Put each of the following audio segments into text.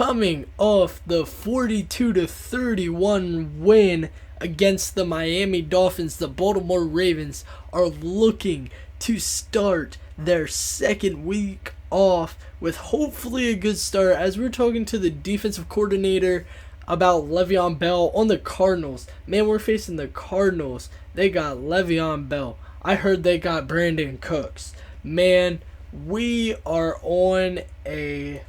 coming off the 42-31 win against the Miami Dolphins, the Baltimore Ravens are looking to start their second week off with hopefully a good start, as we're talking to the defensive coordinator about Le'Veon Bell on the Cardinals. Man, we're facing the Cardinals. They got Le'Veon Bell. I heard they got Brandon Cooks. Man, we are on a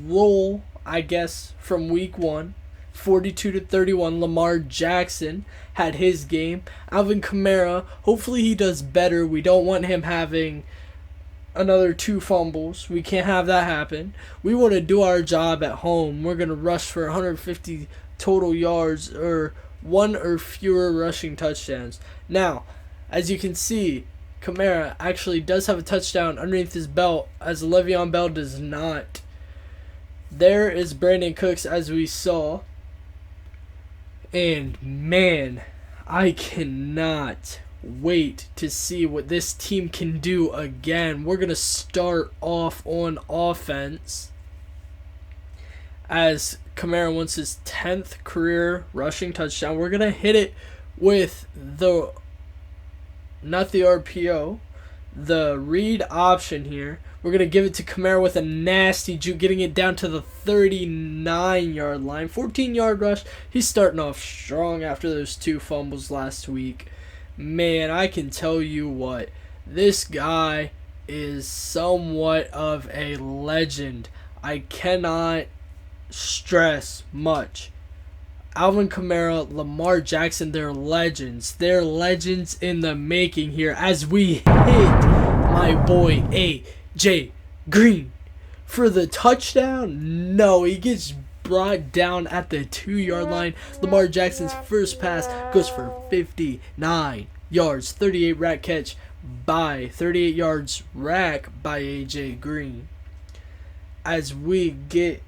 roll, I guess, from week one. 42-31. Lamar Jackson had his game. Alvin Kamara, hopefully he does better. We don't want him having another 2 fumbles. We can't have that happen. We want to do our job at home. We're going to rush for 150 total yards or 1 or fewer rushing touchdowns. Now, as you can see, Kamara actually does have a touchdown underneath his belt, as Le'Veon Bell does not. There is Brandon Cooks, as we saw. And man, I cannot wait to see what this team can do again. We're going to start off on offense, as Kamara wants his 10th career rushing touchdown. We're going to hit it with not the RPO, the read option here. We're going to give it to Kamara with a nasty juke, getting it down to the 39-yard line. 14-yard rush. He's starting off strong after those 2 fumbles last week. Man, I can tell you what, this guy is somewhat of a legend. I cannot stress much. Alvin Kamara, Lamar Jackson, they're legends. They're legends in the making here, as we hit my boy A.J. Green for the touchdown. No, he gets brought down at the 2-yard line. Lamar Jackson's first pass goes for 59 yards, 38 yards rack by A.J. Green. As we get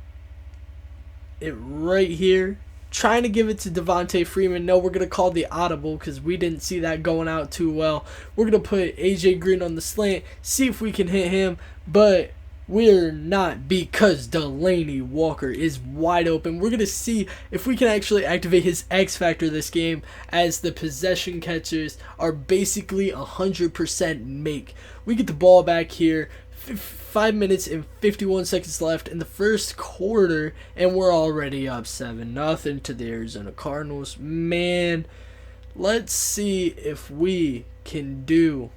it right here, trying to give it to Devontae Freeman. No, we're going to call the audible because we didn't see that going out too well. We're going to put A.J. Green on the slant, see if we can hit him, but we're not, because Delaney Walker is wide open. We're going to see if we can actually activate his X Factor this game, as the possession catchers are basically 100% make. We get the ball back here. 5 minutes and 51 seconds left in the first quarter, and we're already up 7-0 to the Arizona Cardinals. Man, let's see if we can do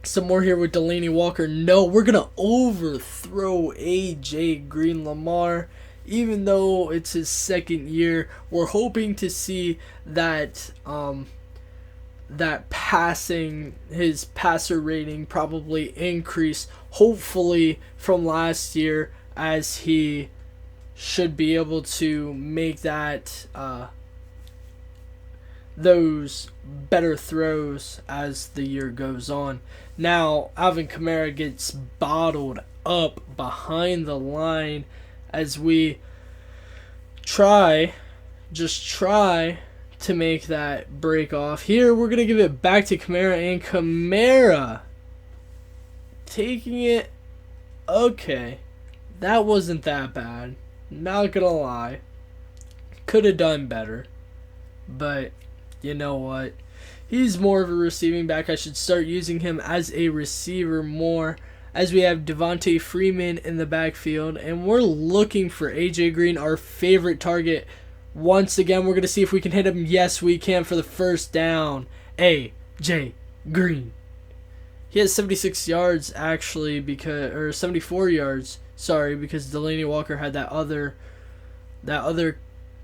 some more here with Delaney Walker. No, we're going to overthrow A.J. Green. Lamar, even though it's his second year, we're hoping to see that his passer rating probably increase, hopefully from last year, as he should be able to make that those better throws as the year goes on. Now, Alvin Kamara gets bottled up behind the line as we try to make that break off. Here, we're going to give it back to Kamara, and Kamara taking it. Okay, that wasn't that bad. Not going to lie. Could have done better. But you know what? He's more of a receiving back. I should start using him as a receiver more, as we have Devontae Freeman in the backfield. And we're looking for A.J. Green, our favorite target. Once again, we're going to see if we can hit him. Yes, we can for the first down. A.J. Green. He has 76 yards, actually, or 74 yards, sorry, because Delaney Walker had that other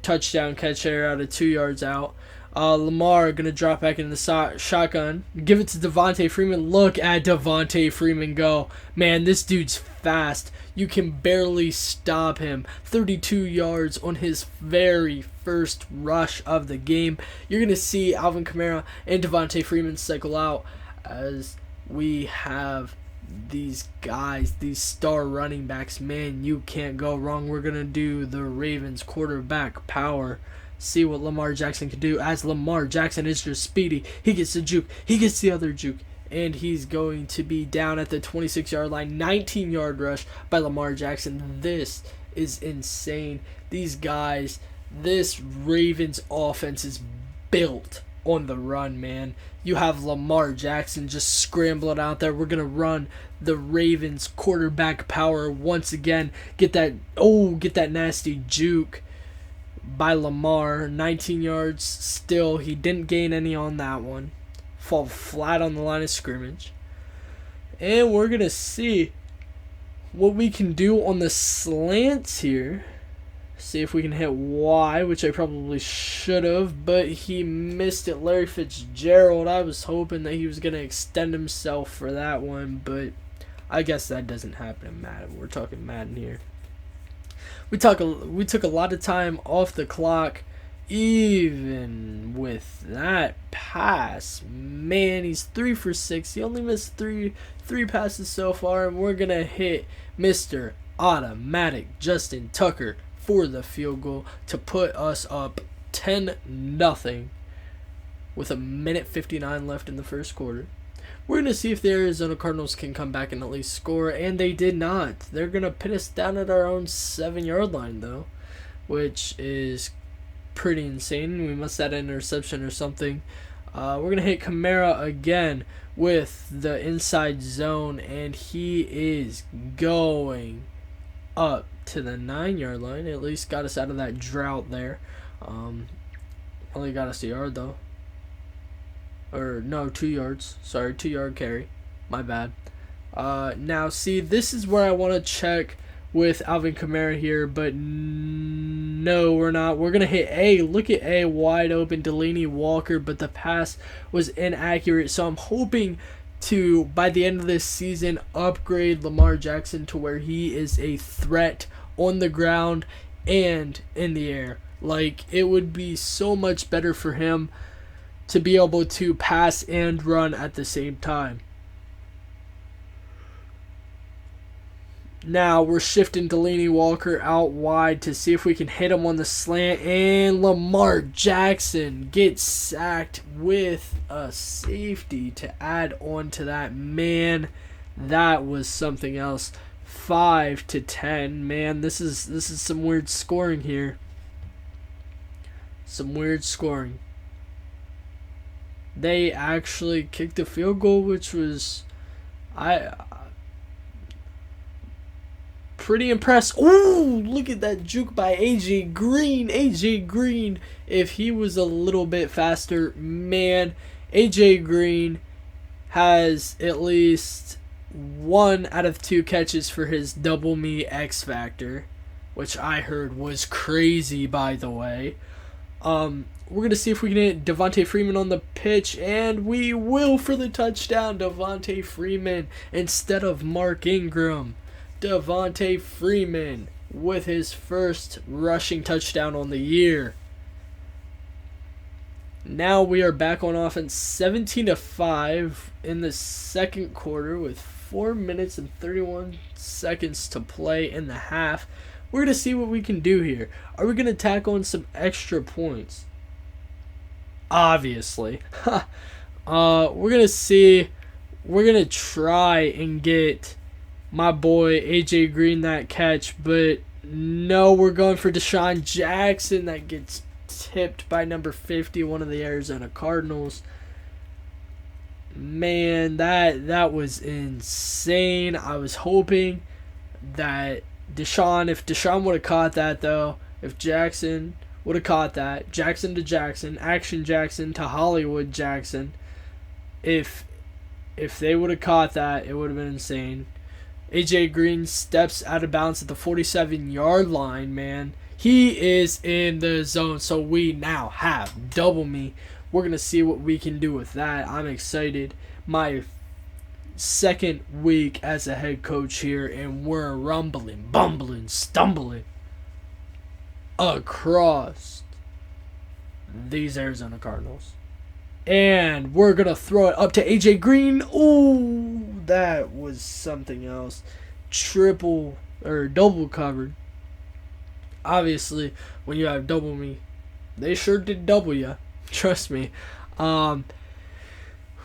touchdown catch there out of 2 yards out. Lamar going to drop back in the shotgun. Give it to Devontae Freeman. Look at Devontae Freeman go. Man, this dude's fast. You can barely stop him. 32 yards on his very first rush of the game. You're going to see Alvin Kamara and Devontae Freeman cycle out, as we have these guys, these star running backs. Man, you can't go wrong. We're going to do the Ravens quarterback power. See what Lamar Jackson can do, as Lamar Jackson is just speedy. He gets the juke. He gets the other juke. and he's going to be down at the 26-yard line. 19-yard rush by Lamar Jackson. This is insane. These guys, this Ravens offense is built on the run, man. You have Lamar Jackson just scrambling out there. We're going to run the Ravens quarterback power once again. Get that nasty juke by Lamar. 19 yards still. He didn't gain any on that one. Fall flat on the line of scrimmage. And we're going to see what we can do on the slants here. See if we can hit Y, which I probably should have, but he missed it. Larry Fitzgerald, I was hoping that he was going to extend himself for that one, but I guess that doesn't happen in Madden. We're talking Madden here. We took a lot of time off the clock, even with that pass. Man, he's 3 for 6. He only missed three passes so far, and we're going to hit Mr. Automatic Justin Tucker for the field goal to put us up 10-0 with 1:59 left in the first quarter. We're going to see if the Arizona Cardinals can come back and at least score, and they did not. They're going to pin us down at our own 7-yard line, though, which is pretty insane. We must have an interception or something. We're going to hit Kamara again with the inside zone, and he is going up to the 9-yard line. At least got us out of that drought there. Only got us a yard though. Or no, 2 yards. Sorry, 2-yard carry. My bad. Now see, this is where I want to check with Alvin Kamara here, but no, we're not. We're gonna hit A. Look at A, wide open, Delaney Walker, but the pass was inaccurate. So I'm hoping to, by the end of this season, upgrade Lamar Jackson to where he is a threat on the ground and in the air. Like, it would be so much better for him to be able to pass and run at the same time. Now we're shifting Delaney Walker out wide to see if we can hit him on the slant, and Lamar Jackson gets sacked with a safety to add on to that. Man, that was something else. 5-10. Man, this is some weird scoring here. Some weird scoring. They actually kicked a field goal, which was pretty impressed. Ooh, look at that juke by AJ Green. AJ Green, if he was a little bit faster, man, AJ Green has at least 1 out of 2 catches for his double me X Factor, which I heard was crazy, by the way. We're going to see if we can hit Devontae Freeman on the pitch, and we will for the touchdown. Devontae Freeman instead of Mark Ingram. Devontae Freeman with his first rushing touchdown on the year. Now we are back on offense, 17-5 in the second quarter with 4 minutes and 31 seconds to play in the half. We're going to see what we can do here. Are we going to tack on some extra points? Obviously. We're going to see. We're going to try and get my boy AJ Green that catch, but no, we're going for Deshaun Jackson that gets tipped by number 50, one of the Arizona Cardinals. Man, that was insane. I was hoping that if Deshaun would have caught that, though, if Jackson would have caught that, Jackson to Jackson, Action Jackson to Hollywood Jackson, if they would have caught that, it would have been insane. AJ Green steps out of bounds at the 47-yard line, man. He is in the zone, so we now have double me. We're going to see what we can do with that. I'm excited. My second week as a head coach here, and we're rumbling, bumbling, stumbling across these Arizona Cardinals. And we're going to throw it up to AJ Green. Ooh, that was something else. Double covered. Obviously, when you have double me, they sure did double you. Trust me. We're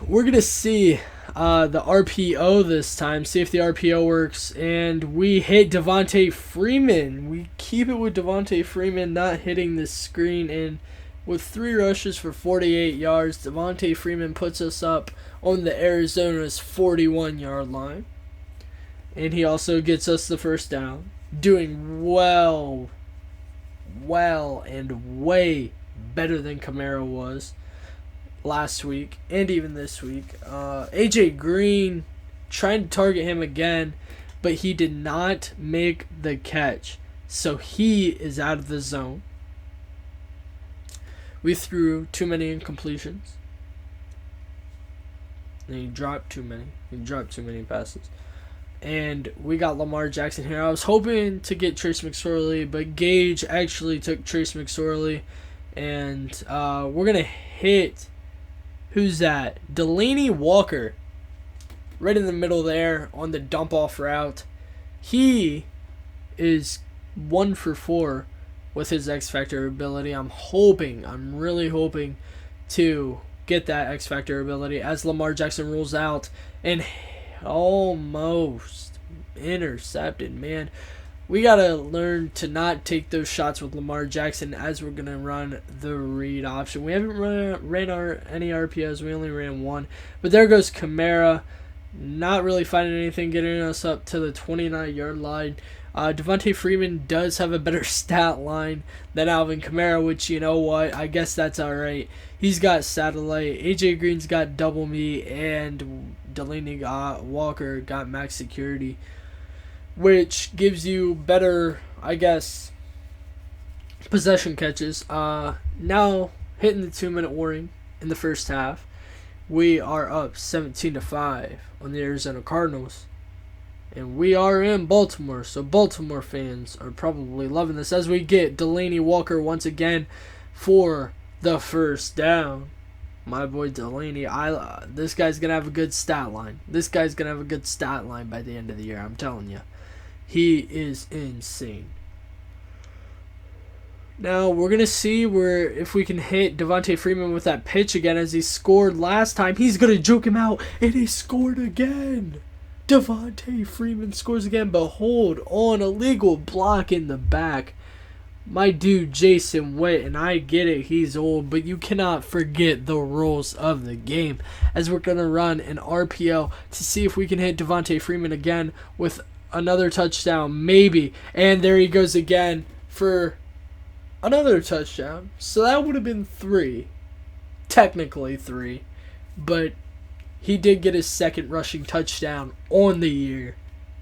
going to see. the RPO this time. See if the RPO works. And we hit Devontae Freeman. We keep it with Devontae Freeman not hitting the screen. And with 3 rushes for 48 yards, Devontae Freeman puts us up on the Arizona's 41-yard line. And he also gets us the first down. Doing well and way better than Kamara was last week and even this week. AJ Green trying to target him again, but he did not make the catch. So he is out of the zone. We threw too many incompletions. And he dropped too many. He dropped too many passes. And we got Lamar Jackson here. I was hoping to get Trace McSorley, but Gage actually took Trace McSorley. And we're going to hit, who's that? Delaney Walker. Right in the middle there on the dump-off route. He is 1 for 4 with his X-Factor ability. I'm really hoping to get that X-Factor ability as Lamar Jackson rolls out and almost intercepted, man. We got to learn to not take those shots with Lamar Jackson as we're going to run the read option. We haven't ran any RPOs. We only ran 1. But there goes Kamara. Not really finding anything, getting us up to the 29-yard line. Devontae Freeman does have a better stat line than Alvin Kamara, which, you know what, I guess that's alright. He's got satellite, AJ Green's got double me, and Delaney Walker got max security, which gives you better, I guess, possession catches. Now, hitting the 2-minute warning in the first half, we are up 17-5 on the Arizona Cardinals. And we are in Baltimore, so Baltimore fans are probably loving this as we get Delaney Walker once again for the first down. My boy Delaney, this guy's going to have a good stat line. This guy's going to have a good stat line by the end of the year, I'm telling you. He is insane. Now, we're going to see if we can hit Devontae Freeman with that pitch again as he scored last time. He's going to juke him out, and he scored again. Devontae Freeman scores again, but hold on, illegal block in the back. My dude Jason Witt, and I get it, he's old, but you cannot forget the rules of the game. As we're going to run an RPO to see if we can hit Devontae Freeman again with another touchdown, maybe. And there he goes again for another touchdown. So that would have been 3. Technically 3. But he did get his second rushing touchdown on the year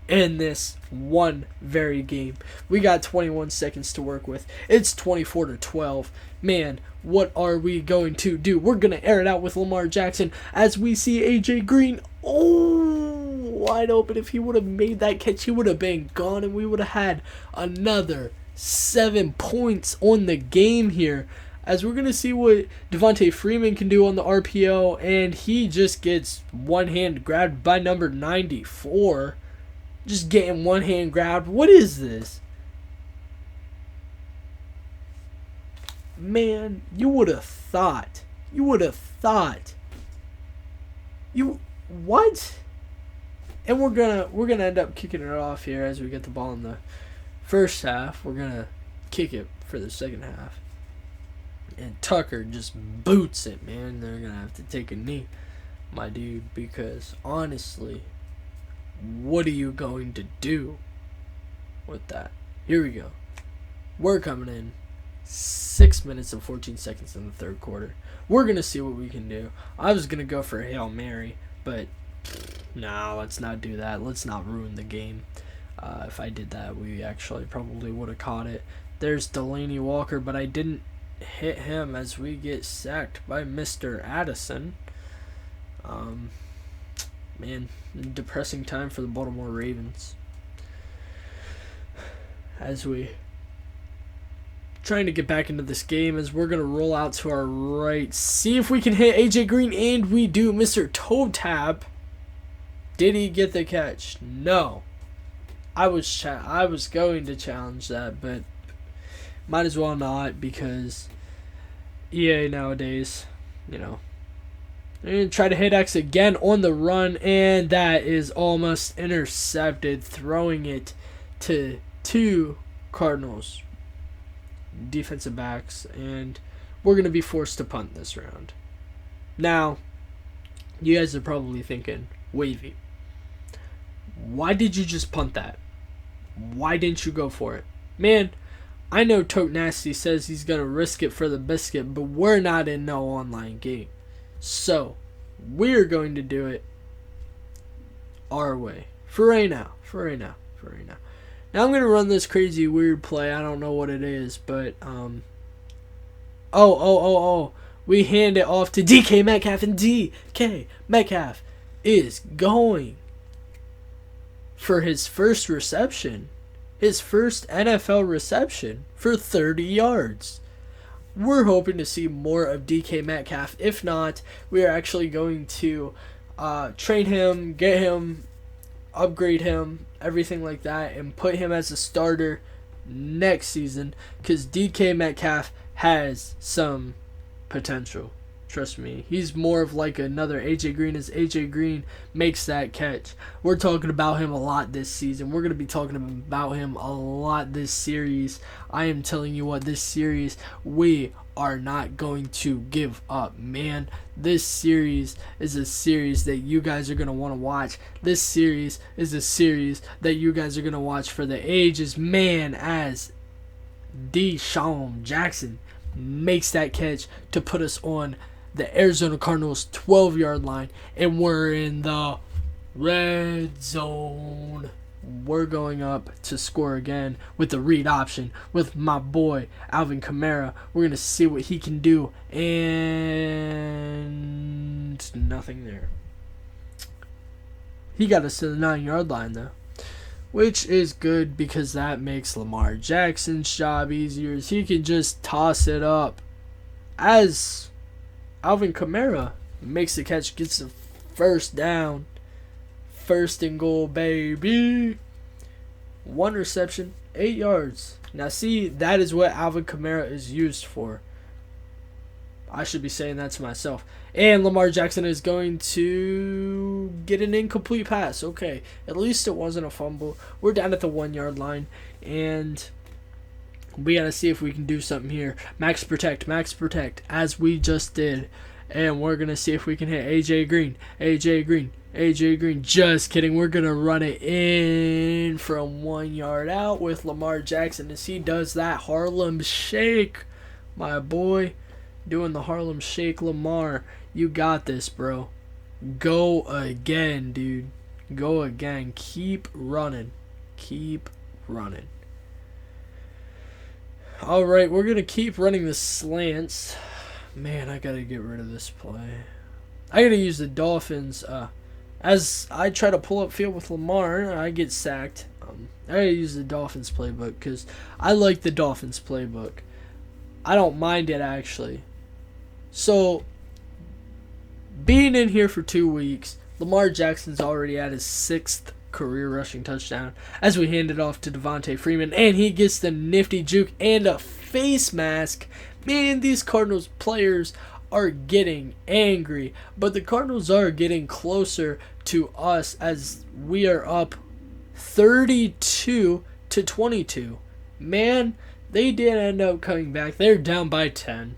in this one very game. We got 21 seconds to work with. It's 24-12. Man, what are we going to do? We're going to air it out with Lamar Jackson as we see AJ Green. Oh, wide open. If he would have made that catch, he would have been gone, and we would have had another 7 points on the game here. As we're going to see what Devontae Freeman can do on the RPO, and he just gets one hand grabbed by number 94. Just getting one hand grabbed. What is this? Man, you would have thought. What? And we're gonna end up kicking it off here as we get the ball in the first half. We're gonna kick it for the second half. And Tucker just boots it, man. They're going to have to take a knee, my dude, because honestly, what are you going to do with that? Here we go. We're coming in 6 minutes and 14 seconds in the third quarter. We're going to see what we can do. I was going to go for a Hail Mary, but no, let's not do that. Let's not ruin the game. If I did that, we actually probably would have caught it. There's Delaney Walker, but I didn't hit him as we get sacked by Mr. Addison. Man, depressing time for the Baltimore Ravens. As we trying to get back into this game as we're going to roll out to our right. See if we can hit AJ Green, and we do. Mr. Toe Tap. Did he get the catch? No. I was going to challenge that, but might as well not, because EA nowadays, And try to hit X again on the run, and that is almost intercepted, throwing it to two Cardinals defensive backs, and we're going to be forced to punt this round. Now, you guys are probably thinking, Wavy, why did you just punt that? Why didn't you go for it? Man, I know Tote Nasty says he's going to risk it for the biscuit, but we're not in no online game. So, we're going to do it our way. For right now. Now I'm going to run this crazy weird play. I don't know what it is, but, we hand it off to DK Metcalf, and DK Metcalf is going for his first reception. His first NFL reception for 30 yards. We're hoping to see more of DK Metcalf. If not, we are actually going to train him, get him, upgrade him, everything like that, and put him as a starter next season, because DK Metcalf has some potential. Trust me, he's more of like another AJ Green, as AJ Green makes that catch. We're talking about him a lot this season. We're going to be talking about him a lot this series. I am telling you what, this series, we are not going to give up, man. This series is a series that you guys are going to want to watch. This series is a series that you guys are going to watch for the ages, man, as Deshaun Jackson makes that catch to put us on the Arizona Cardinals 12-yard line, and we're in the red zone. We're going up to score again with the read option with my boy Alvin Kamara. We're going to see what he can do, and nothing there. He got us to the 9-yard line, though, which is good because that makes Lamar Jackson's job easier, as he can just toss it up as Alvin Kamara makes the catch, gets the first down. First and goal, baby. 1 reception, 8 yards. Now, see, that is what Alvin Kamara is used for. I should be saying that to myself. And Lamar Jackson is going to get an incomplete pass. Okay, at least it wasn't a fumble. We're down at the 1-yard line, and we got to see if we can do something here. Max protect, as we just did. And we're going to see if we can hit AJ Green. Just kidding. We're going to run it in from 1 yard out with Lamar Jackson as he does that Harlem Shake. My boy doing the Harlem Shake. Lamar, you got this, bro. Go again, dude. Go again. Keep running. Alright, we're going to keep running the slants. Man, I got to get rid of this play. I got to use the Dolphins. As I try to pull up field with Lamar, I get sacked. I got to use the Dolphins playbook because I like the Dolphins playbook. I don't mind it, actually. So, being in here for 2 weeks, Lamar Jackson's already at his 6th career rushing touchdown as we hand it off to Devontae Freeman, and he gets the nifty juke and a face mask. Man, these Cardinals players are getting angry, but the Cardinals are getting closer to us as we are up 32-22. Man, they did end up coming back. They're down by 10.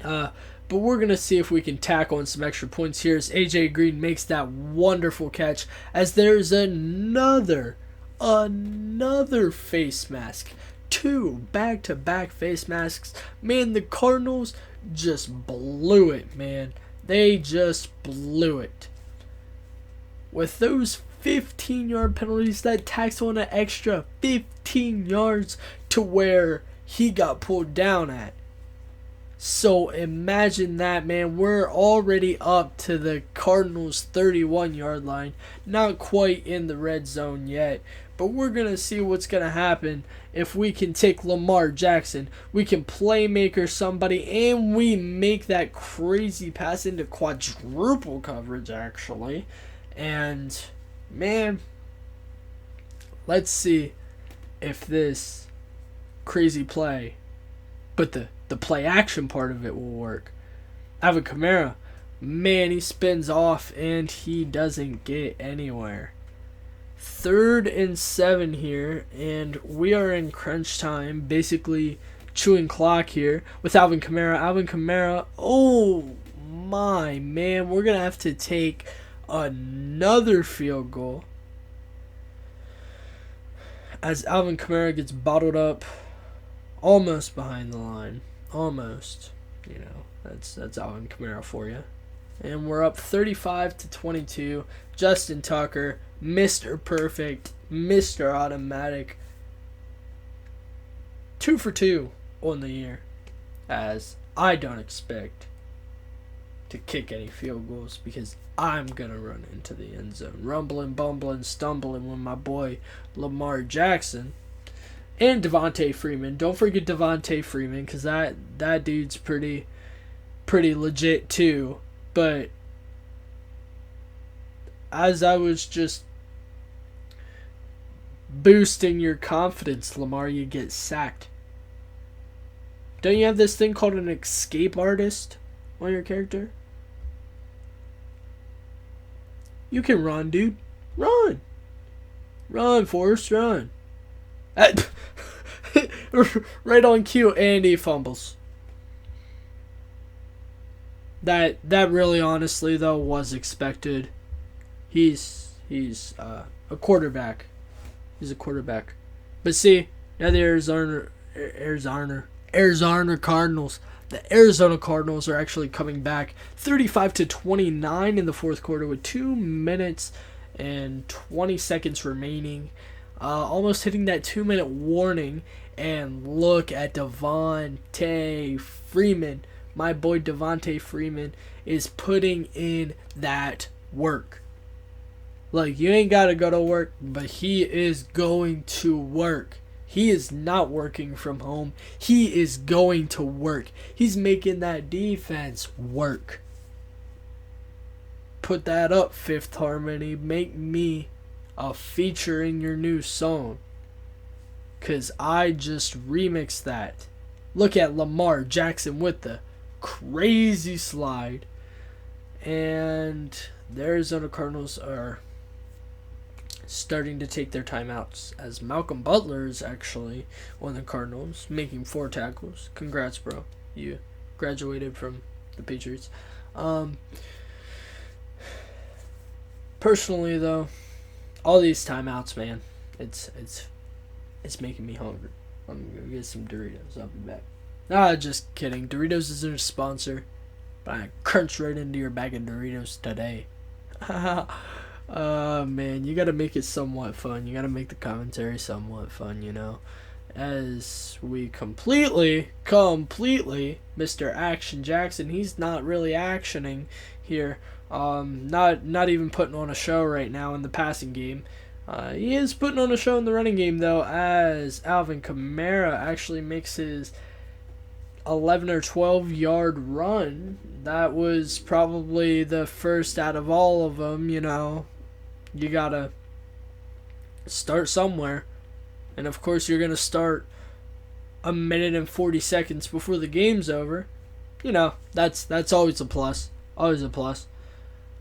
But we're going to see if we can tack on some extra points here as AJ Green makes that wonderful catch as there's another face mask. 2 back-to-back face masks. Man, the Cardinals just blew it, man. They just blew it. With those 15-yard penalties, that tacks on an extra 15 yards to where he got pulled down at. So imagine that, man. We're already up to the Cardinals' 31-yard line. Not quite in the red zone yet. But we're going to see what's going to happen if we can take Lamar Jackson. We can playmaker somebody, and we make that crazy pass into quadruple coverage, actually. And, man, let's see if this crazy play, but the play action part of it will work. Alvin Kamara Man, he spins off and he doesn't get anywhere. 3rd and 7 here, and we are in crunch time, basically chewing clock here with Alvin Kamara. Alvin Kamara, oh my man, we're going to have to take another field goal as Alvin Kamara gets bottled up almost behind the line. Almost. You know, that's Alvin Kamara for you. And we're up 35-22. Justin Tucker, Mr. Perfect, Mr. Automatic. 2 for 2 on the year. As I don't expect to kick any field goals because I'm going to run into the end zone. Rumbling, bumbling, stumbling with my boy Lamar Jackson. And Devontae Freeman. Don't forget Devontae Freeman because that dude's pretty legit too. But as I was just boosting your confidence, Lamar, you get sacked. Don't you have this thing called an escape artist on your character? You can run, dude. Run. Run, Forrest, run. Right on cue, and he fumbles. That really, honestly, though, was expected. He's a quarterback. He's a quarterback. But see, now the Arizona Cardinals. The Arizona Cardinals are actually coming back 35-29 in the fourth quarter with 2 minutes and 20 seconds remaining. Almost hitting that 2-minute warning. And look at Devontae Freeman. My boy Devontae Freeman is putting in that work. Like, you ain't got to go to work, but he is going to work. He is not working from home. He is going to work. He's making that defense work. Put that up, Fifth Harmony. Make me a feature in your new song. Because I just remixed that. Look at Lamar Jackson with the crazy slide. And the Arizona Cardinals are starting to take their timeouts as Malcolm Butler is actually on the Cardinals, making 4 tackles. Congrats, bro. You graduated from the Patriots. Personally, though, all these timeouts, man, it's making me hungry. I'm gonna get some Doritos. I'll be back. Nah, just kidding. Doritos isn't a sponsor, but I crunched right into your bag of Doritos today. Man, you gotta make it somewhat fun. You gotta make the commentary somewhat fun, you know. As we completely, Mr. Action Jackson, he's not really actioning here. Not even putting on a show right now in the passing game. He is putting on a show in the running game, though, as Alvin Kamara actually makes his 11 or 12 yard run. That was probably the first out of all of them, you know. You gotta start somewhere. And of course you're gonna start a minute and 40 seconds before the game's over. You know, that's always a plus. Always a plus.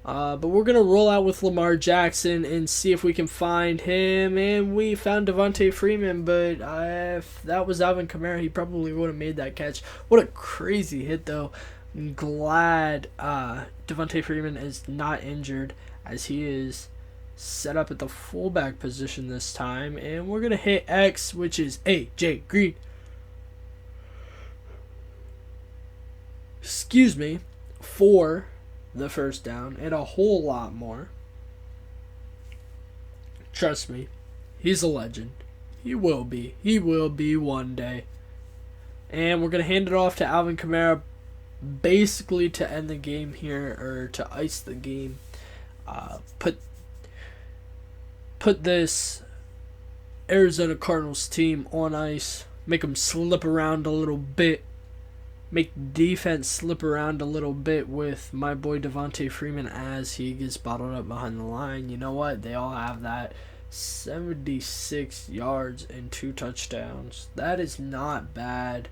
But we're going to roll out with Lamar Jackson and see if we can find him. And we found Devontae Freeman, but if that was Alvin Kamara, he probably would have made that catch. What a crazy hit, though. I'm glad Devontae Freeman is not injured, as he is set up at the fullback position this time. And we're going to hit X, which is AJ Green. Excuse me, for the first down and a whole lot more. Trust me, he's a legend. He will be. He will be one day. And we're going to hand it off to Alvin Kamara basically to end the game here, or to ice the game. Put this Arizona Cardinals team on ice. Make them slip around a little bit. Make defense slip around a little bit with my boy Devontae Freeman as he gets bottled up behind the line. You know what? They all have that. 76 yards and 2 touchdowns. That is not bad.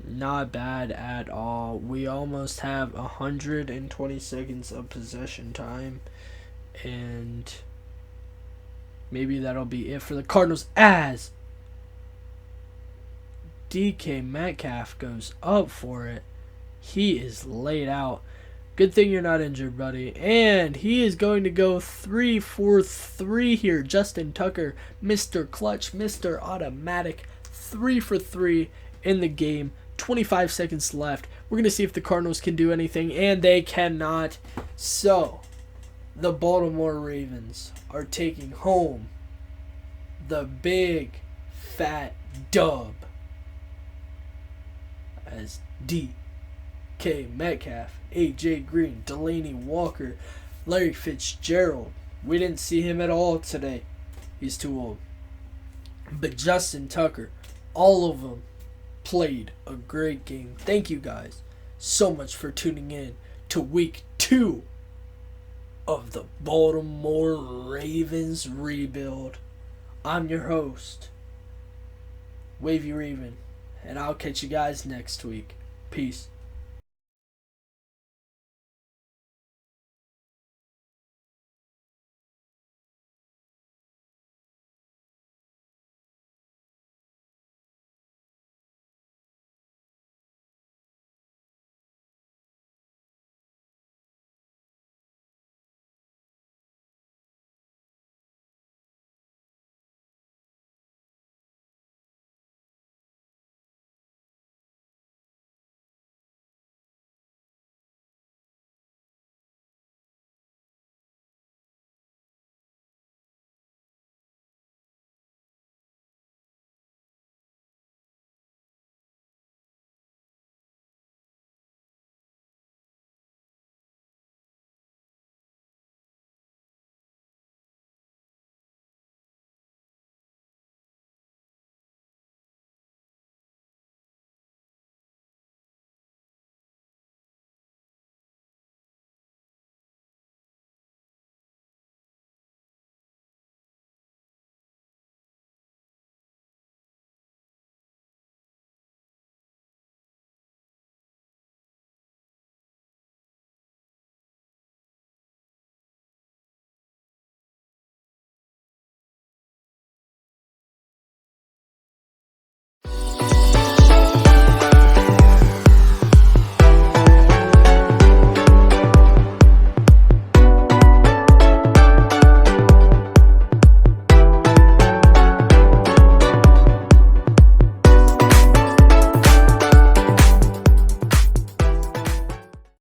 Not bad at all. We almost have 120 seconds of possession time. And maybe that'll be it for the Cardinals as DK Metcalf goes up for it. He is laid out. Good thing you're not injured, buddy. And he is going to go 3-for-3 here. Justin Tucker, Mr. Clutch, Mr. Automatic, 3-for-3 in the game. 25 seconds left. We're going to see if the Cardinals can do anything, and they cannot. So, the Baltimore Ravens are taking home the big fat dub as DK Metcalf, AJ Green, Delaney Walker, Larry Fitzgerald. We didn't see him at all today. He's too old. But Justin Tucker, all of them played a great game. Thank you guys so much for tuning in to week 2 of the Baltimore Ravens rebuild. I'm your host, Wavy Raven, and I'll catch you guys next week. Peace.